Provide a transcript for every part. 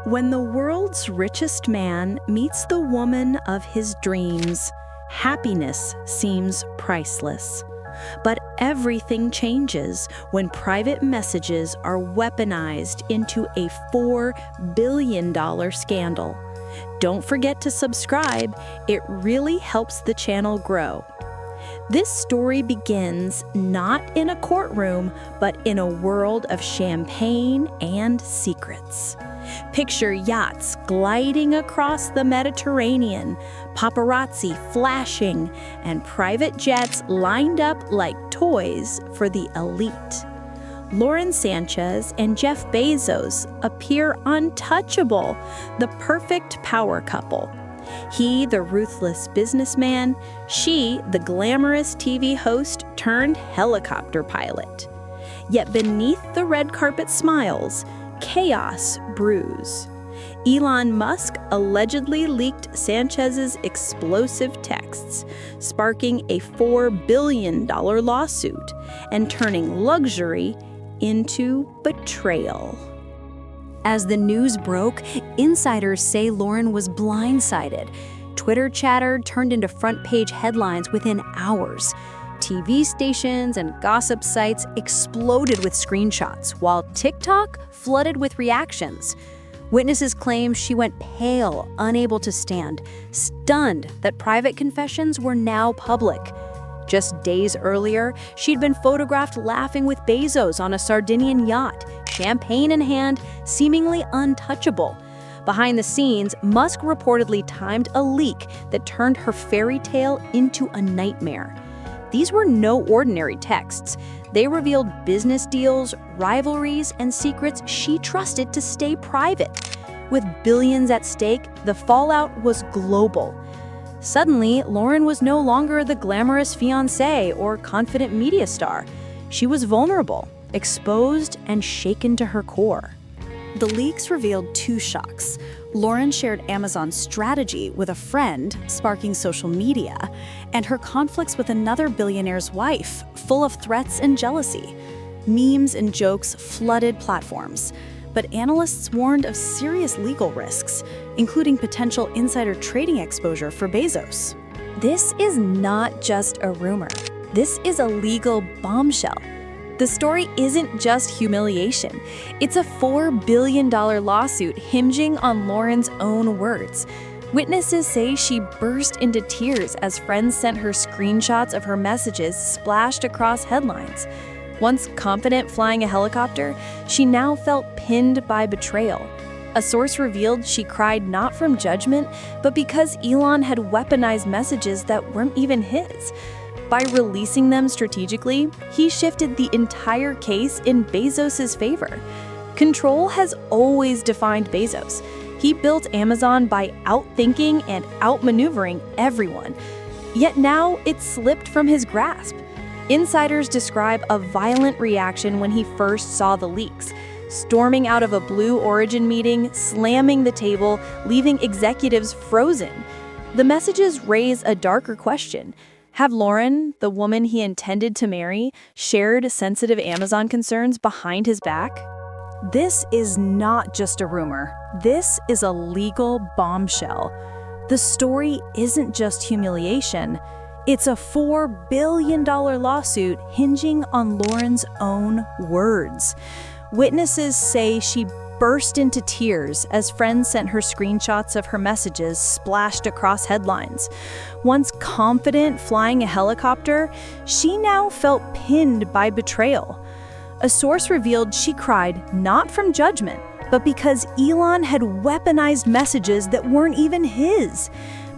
When the world's richest man meets the woman of his dreams, happiness seems priceless. But everything changes when private messages are weaponized into a $4 billion scandal. Don't forget to subscribe, it really helps the channel grow. This story begins not in a courtroom, but in a world of champagne and secrets. Picture yachts gliding across the Mediterranean, paparazzi flashing, and private jets lined up like toys for the elite. Lauren Sanchez and Jeff Bezos appear untouchable, the perfect power couple. He, the ruthless businessman, she, the glamorous TV host turned helicopter pilot. Yet beneath the red carpet smiles, chaos brews. Elon Musk allegedly leaked Sanchez's explosive texts, sparking a $4 billion lawsuit and turning luxury into betrayal. As the news broke, insiders say Lauren was blindsided. Twitter chatter turned into front-page headlines within hours. TV stations and gossip sites exploded with screenshots, while TikTok flooded with reactions. Witnesses claim she went pale, unable to stand, stunned that private confessions were now public. Just days earlier, she'd been photographed laughing with Bezos on a Sardinian yacht, champagne in hand, seemingly untouchable. Behind the scenes, Musk reportedly timed a leak that turned her fairy tale into a nightmare. These were no ordinary texts. They revealed business deals, rivalries, and secrets she trusted to stay private. With billions at stake, the fallout was global. Suddenly, Lauren was no longer the glamorous fiancée or confident media star. She was vulnerable, exposed, and shaken to her core. The leaks revealed two shocks. Lauren shared Amazon's strategy with a friend, sparking social media, and her conflicts with another billionaire's wife, full of threats and jealousy. Memes and jokes flooded platforms, but analysts warned of serious legal risks, including potential insider trading exposure for Bezos. This is not just a rumor. This is a legal bombshell. The story isn't just humiliation. It's a $4 billion lawsuit hinging on Lauren's own words. Witnesses say she burst into tears as friends sent her screenshots of her messages splashed across headlines. Once confident flying a helicopter, she now felt pinned by betrayal. A source revealed she cried not from judgment, but because Elon had weaponized messages that weren't even his. By releasing them strategically, he shifted the entire case in Bezos' favor. Control has always defined Bezos. He built Amazon by outthinking and outmaneuvering everyone. Yet now it's slipped from his grasp. Insiders describe a violent reaction when he first saw the leaks, storming out of a Blue Origin meeting, slamming the table, leaving executives frozen. The messages raise a darker question. Have Lauren, the woman he intended to marry, shared sensitive Amazon concerns behind his back? This is not just a rumor. This is a legal bombshell. The story isn't just humiliation. It's a $4 billion lawsuit hinging on Lauren's own words. Witnesses say she burst into tears as friends sent her screenshots of her messages splashed across headlines. Once confident flying a helicopter, she now felt pinned by betrayal. A source revealed she cried not from judgment, but because Elon had weaponized messages that weren't even his.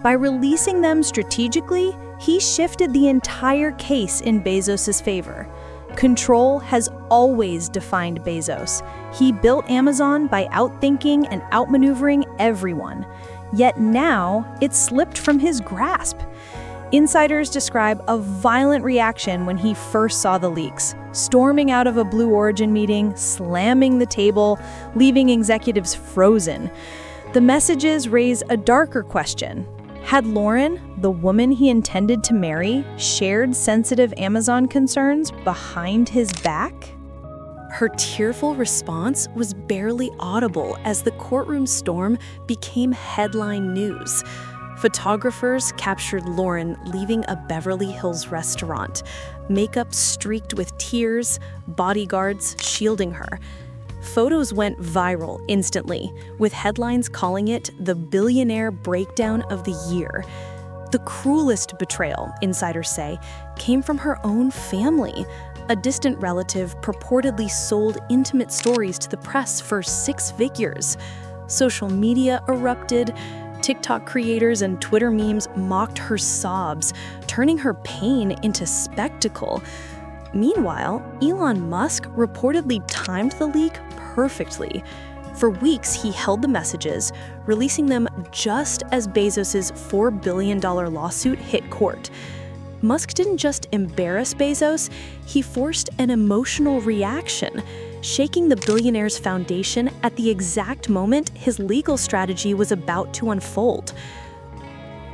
By releasing them strategically, he shifted the entire case in Bezos' favor. Control has always defined Bezos. He built Amazon by outthinking and outmaneuvering everyone. Yet now, it slipped from his grasp. Insiders describe a violent reaction when he first saw the leaks, storming out of a Blue Origin meeting, slamming the table, leaving executives frozen. The messages raise a darker question. Had Lauren, the woman he intended to marry, shared sensitive Amazon concerns behind his back? Her tearful response was barely audible as the courtroom storm became headline news. Photographers captured Lauren leaving a Beverly Hills restaurant, makeup streaked with tears, bodyguards shielding her. Photos went viral instantly, with headlines calling it the Billionaire breakdown of the year. The cruelest betrayal, insiders say, came from her own family. A distant relative purportedly sold intimate stories to the press for 6 figures. Social media erupted. TikTok creators and Twitter memes mocked her sobs, turning her pain into spectacle. Meanwhile, Elon Musk reportedly timed the leak perfectly. For weeks, he held the messages, releasing them just as Bezos' $4 billion lawsuit hit court. Musk didn't just embarrass Bezos, he forced an emotional reaction, shaking the billionaire's foundation at the exact moment his legal strategy was about to unfold.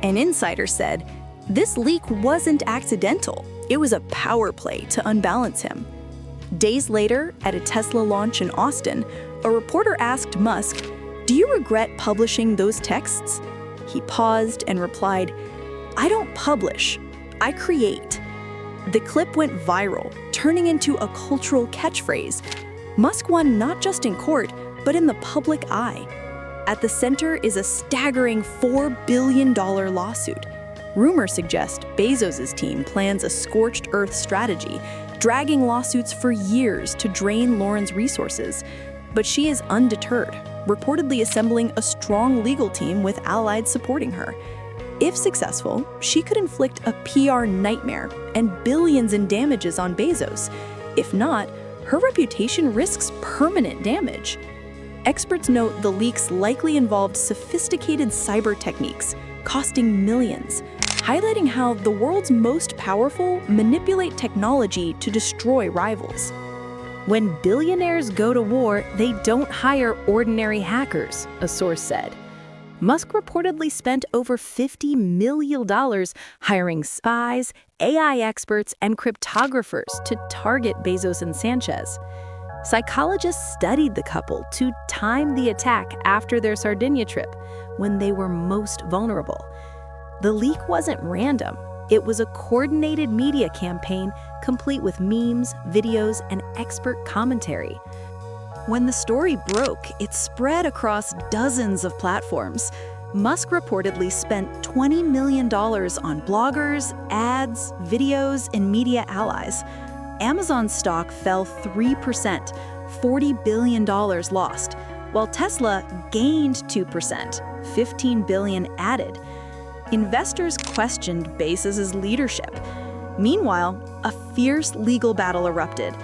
An insider said, "This leak wasn't accidental. It was a power play to unbalance him." Days later, at a Tesla launch in Austin, a reporter asked Musk, "Do you regret publishing those texts?" He paused and replied, "I don't publish, I create." The clip went viral, turning into a cultural catchphrase. Musk won not just in court, but in the public eye. At the center is a staggering $4 billion lawsuit. Rumors suggest Bezos' team plans a scorched earth strategy, dragging lawsuits for years to drain Lauren's resources. But she is undeterred, reportedly assembling a strong legal team with allies supporting her. If successful, she could inflict a PR nightmare and billions in damages on Bezos. If not, her reputation risks permanent damage. Experts note the leaks likely involved sophisticated cyber techniques, costing millions, highlighting how the world's most powerful manipulate technology to destroy rivals. When billionaires go to war, they don't hire ordinary hackers, a source said. Musk reportedly spent over $50 million hiring spies, AI experts, and cryptographers to target Bezos and Sanchez. Psychologists studied the couple to time the attack after their Sardinia trip, when they were most vulnerable. The leak wasn't random. It was a coordinated media campaign complete with memes, videos, and expert commentary. When the story broke, it spread across dozens of platforms. Musk reportedly spent $20 million on bloggers, ads, videos, and media allies. Amazon stock fell 3%, $40 billion lost, while Tesla gained 2%, $15 billion added. Investors questioned Bezos' leadership. Meanwhile, a fierce legal battle erupted.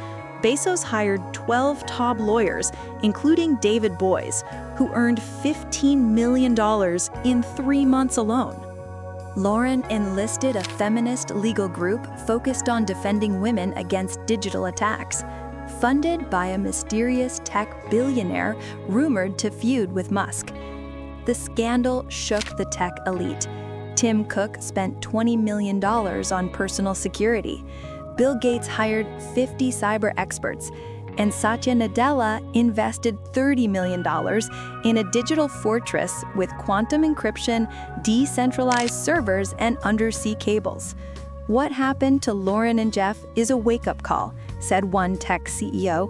Bezos hired 12 top lawyers, including David Boies, who earned $15 million in 3 months alone. Lauren enlisted a feminist legal group focused on defending women against digital attacks, funded by a mysterious tech billionaire rumored to feud with Musk. The scandal shook the tech elite. Tim Cook spent $20 million on personal security. Bill Gates hired 50 cyber experts, and Satya Nadella invested $30 million in a digital fortress with quantum encryption, decentralized servers, and undersea cables. What happened to Lauren and Jeff is a wake-up call, said one tech CEO.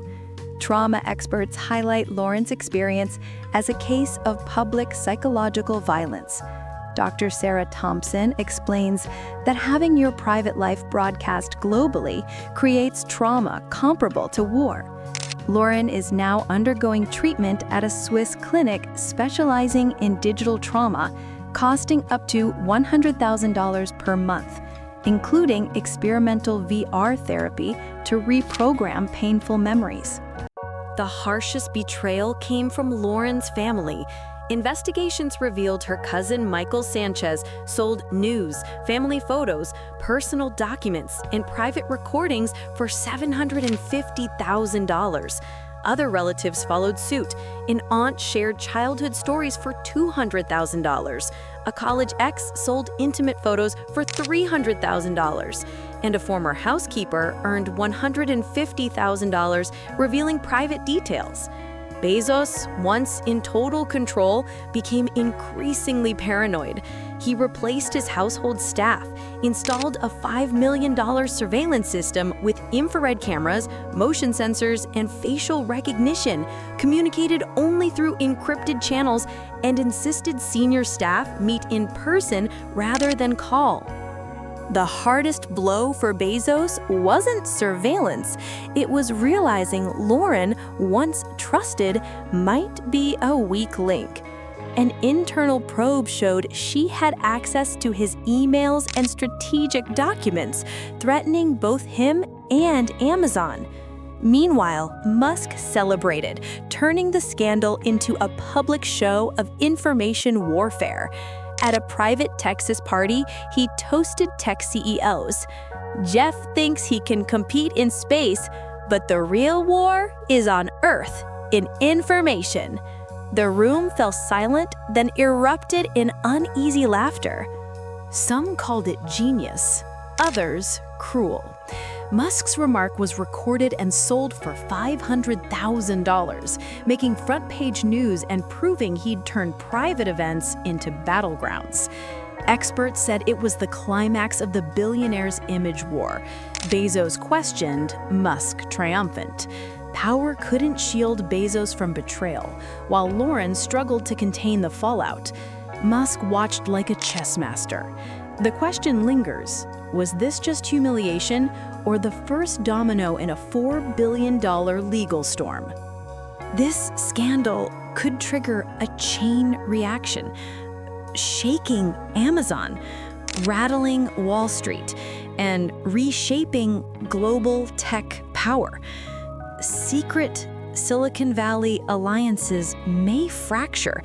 Trauma experts highlight Lauren's experience as a case of public psychological violence. Dr. Sarah Thompson explains that having your private life broadcast globally creates trauma comparable to war. Lauren is now undergoing treatment at a Swiss clinic specializing in digital trauma, costing up to $100,000 per month, including experimental VR therapy to reprogram painful memories. The harshest betrayal came from Lauren's family. Investigations revealed her cousin Michael Sanchez sold news, family photos, personal documents, and private recordings for $750,000. Other relatives followed suit. An aunt shared childhood stories for $200,000. A college ex sold intimate photos for $300,000. and a former housekeeper earned $150,000, revealing private details. Bezos, once in total control, became increasingly paranoid. He replaced his household staff, installed a $5 million surveillance system with infrared cameras, motion sensors, and facial recognition, communicated only through encrypted channels, and insisted senior staff meet in person rather than call. The hardest blow for Bezos wasn't surveillance. It was realizing Lauren, once trusted, might be a weak link. An internal probe showed she had access to his emails and strategic documents, threatening both him and Amazon. Meanwhile, Musk celebrated, turning the scandal into a public show of information warfare. At a private Texas party, he toasted tech CEOs. Jeff thinks he can compete in space, but the real war is on Earth, in information. The room fell silent, then erupted in uneasy laughter. Some called it genius, others cruel. Musk's remark was recorded and sold for $500,000, making front-page news and proving he'd turned private events into battlegrounds. Experts said it was the climax of the billionaire's image war. Bezos questioned, Musk triumphant. Power couldn't shield Bezos from betrayal, while Lauren struggled to contain the fallout. Musk watched like a chess master. The question lingers, was this just humiliation or the first domino in a $4 billion legal storm? This scandal could trigger a chain reaction, shaking Amazon, rattling Wall Street, and reshaping global tech power. Secret Silicon Valley alliances may fracture.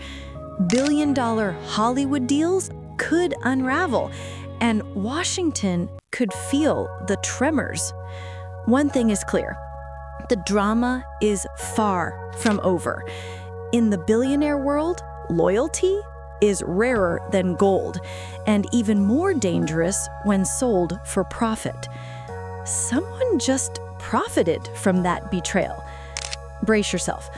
Billion-dollar Hollywood deals could unravel, and Washington could feel the tremors. One thing is clear, the drama is far from over. In the billionaire world, loyalty is rarer than gold, and even more dangerous when sold for profit. Someone just profited from that betrayal. Brace yourself.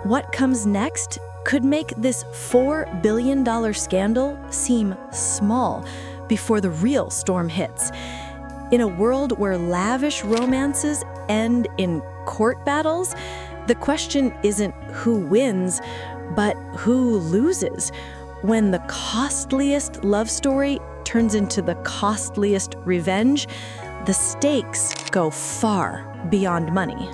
What comes next could make this $4 billion scandal seem small before the real storm hits. In a world where lavish romances end in court battles, the question isn't who wins, but who loses. When the costliest love story turns into the costliest revenge, the stakes go far beyond money.